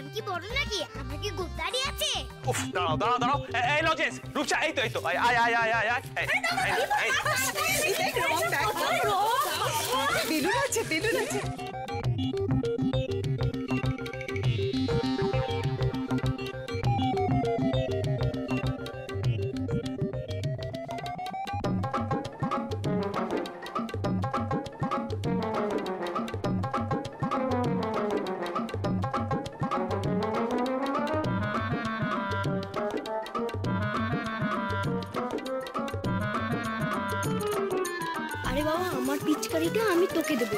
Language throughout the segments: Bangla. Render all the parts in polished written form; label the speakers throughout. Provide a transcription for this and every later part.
Speaker 1: আমি কি বড় নাকি? আমার কি গোদাড়ি আছে?
Speaker 2: উফ, দাঁড়াও দাঁড়াও দাঁড়াও। এই লজেন্স, রূপসা, এই তো আয় আয় আয় আয় আয় আয়।
Speaker 3: বেলুন আছে, বেলুন আছে।
Speaker 4: আরে বাবা, আমার পিচকারিটা আমি তোকে দেবো।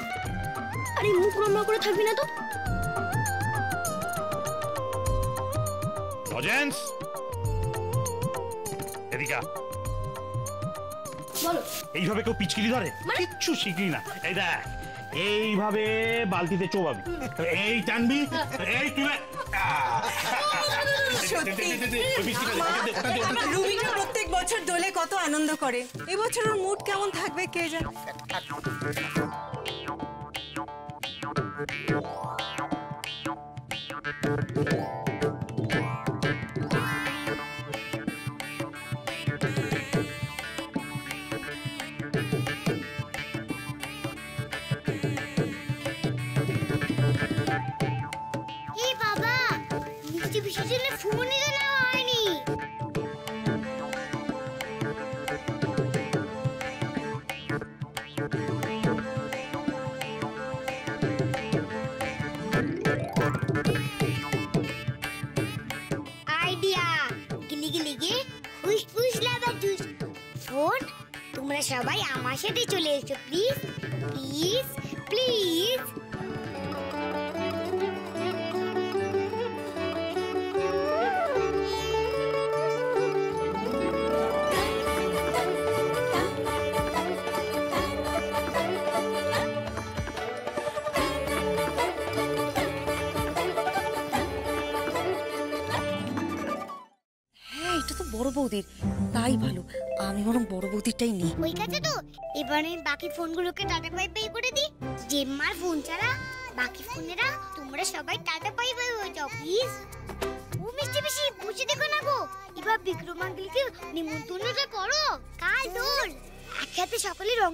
Speaker 4: আরে মুখ রমনা করে থাকবি না তো।
Speaker 5: লজেন্স, এদিকে আ।
Speaker 4: বলো।
Speaker 5: এইভাবে কেউ পিচকিরি ধরে? কিচ্ছু শিখলি না। এই দেখ, এইভাবে বালতিতে চোবাবি, এই টানবি, এই তুলে।
Speaker 6: রুবিনা প্রত্যেক বছর দোলে কত আনন্দ করে, এবছর ওর মুড কেমন থাকবে কে জানে।
Speaker 1: এই বাবা, মিষ্টি পিসির জন্য ফোনই তো নেওয়া হয়নি। আইডিয়া, গিলি গিলি গে হুস হুস লাভার জুস। ফোন, তোমরা সবাই আমার সাথে চলে এসো প্লিজ প্লিজ প্লিজ।
Speaker 6: হ্যাঁ, এটা তো বড় বৌদির, তাই ভালো। আমি বরং বড় বৌদিরটাই নিই।
Speaker 1: হয়ে গেছে তো, এবার আমি বাকি ফোনগুলোকে টাটা বাই বাই করে দিই। জেম্মার ফোন ছাড়া বাকি ফোনেরা তোমরা সবাই টাটা বাই বাই হয়ে যাও প্লিজ। ও মিষ্টি পিসি, বুঝে দেখো না গো, এবার বিক্রম আঙ্কেলকে নিমন্ত্রণটা করো। কাল দোল, একসাথে সকলে রং